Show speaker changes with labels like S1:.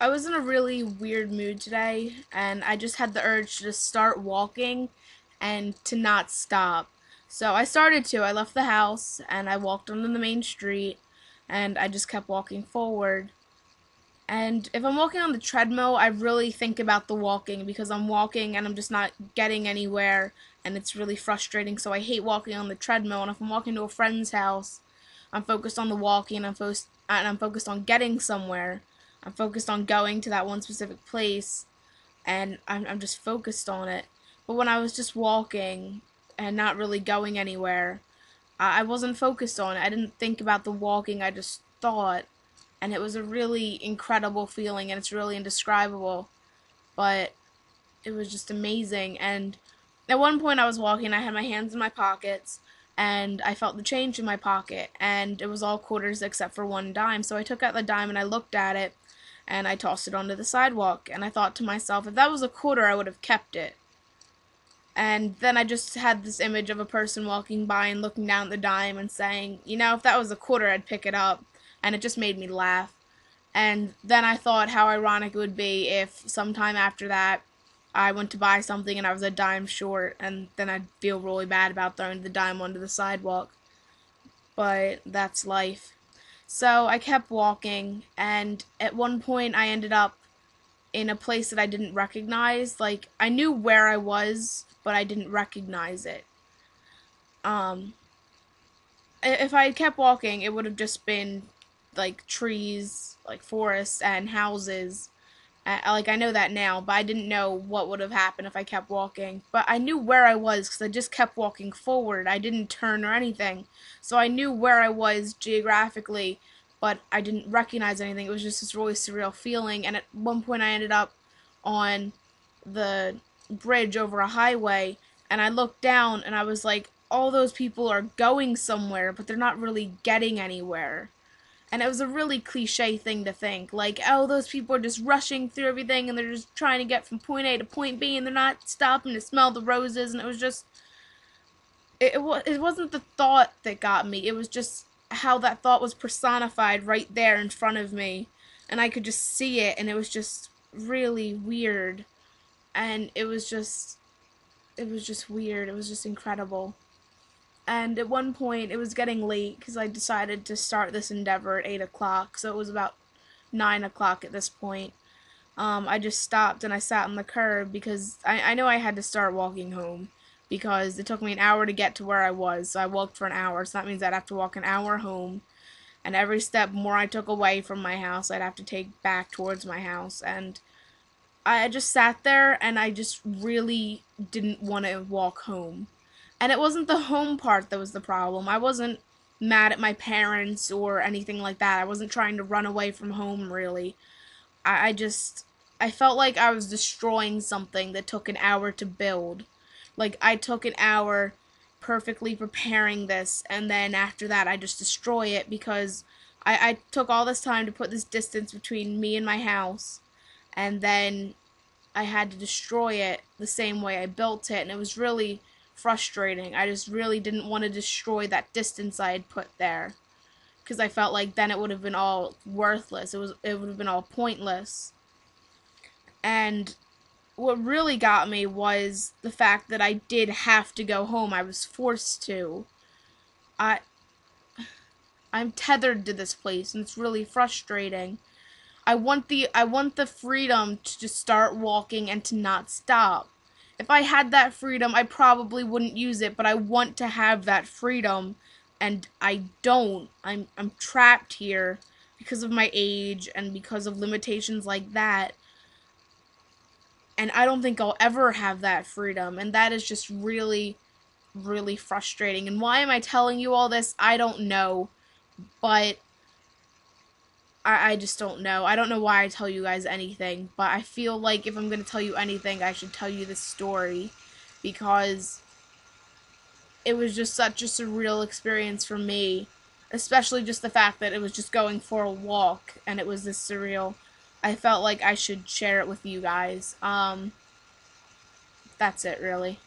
S1: I was in a really weird mood today, and I just had the urge to just start walking and to not stop. So I started to. I left the house and I walked onto the main street, and I just kept walking forward. And if I'm walking on the treadmill, I really think about the walking because I'm walking and I'm just not getting anywhere, and it's really frustrating. So I hate walking on the treadmill. And if I'm walking to a friend's house, I'm focused on the walking and I'm focused on getting somewhere. I'm focused on going to that one specific place, and I'm just focused on it. But when I was just walking and not really going anywhere, I wasn't focused on it. I didn't think about the walking. I just thought, and it was a really incredible feeling, and it's really indescribable, but it was just amazing. And at one point I was walking, I had my hands in my pockets, and I felt the change in my pocket, and it was all quarters except for one dime. So I took out the dime and I looked at it, and I tossed it onto the sidewalk, and I thought to myself, if that was a quarter, I would have kept it. And then I just had this image of a person walking by and looking down at the dime and saying, if that was a quarter, I'd pick it up. And it just made me laugh. And then I thought how ironic it would be if sometime after that I went to buy something and I was a dime short, and then I'd feel really bad about throwing the dime onto the sidewalk. But that's life. So I kept walking, and at one point I ended up in a place that I didn't recognize. Like, I knew where I was, but I didn't recognize it. Um, if I had kept walking, it would have just been like trees, like forests and houses. Like, I know that now, but I didn't know what would have happened if I kept walking. But I knew where I was because I just kept walking forward. I didn't turn or anything. So I knew where I was geographically, but I didn't recognize anything. It was just this really surreal feeling. And at one point, I ended up on the bridge over a highway, and I looked down and I was like, all those people are going somewhere, but they're not really getting anywhere. And it was a really cliche thing to think, like, oh, those people are just rushing through everything and they're just trying to get from point A to point B and they're not stopping to smell the roses. And it was just, it wasn't the thought that got me, it was just how that thought was personified right there in front of me. And I could just see it, and it was just really weird. And it was just weird. It was just incredible. And at one point, it was getting late because I decided to start this endeavor at 8 o'clock, so it was about 9 o'clock at this point. I just stopped and I sat on the curb because I know I had to start walking home because it took me an hour to get to where I was, so I walked for an hour, so that means I'd have to walk an hour home. And every step more I took away from my house, I'd have to take back towards my house. And I just sat there and I just really didn't want to walk home. And it wasn't the home part that was the problem. I wasn't mad at my parents or anything like that. I wasn't trying to run away from home, really. I felt like I was destroying something that took an hour to build. Like, I took an hour perfectly preparing this, and then after that, I just destroy it because I took all this time to put this distance between me and my house, and then I had to destroy it the same way I built it, and it was really frustrating. I just really didn't want to destroy that distance I had put there because I felt like then it would have been all worthless. It would have been all pointless. And what really got me was the fact that I did have to go home. I was forced to. I I'm tethered to this place, and it's really frustrating. I want the freedom to just start walking and to not stop. If I had that freedom, I probably wouldn't use it, but I want to have that freedom, and I don't. I'm trapped here because of my age and because of limitations like that. And I don't think I'll ever have that freedom, and that is just really really frustrating. And why am I telling you all this? I don't know, but I just don't know. I don't know why I tell you guys anything, but I feel like if I'm going to tell you anything, I should tell you this story because it was just such a surreal experience for me, especially just the fact that it was just going for a walk and it was this surreal. I felt like I should share it with you guys. That's it, really.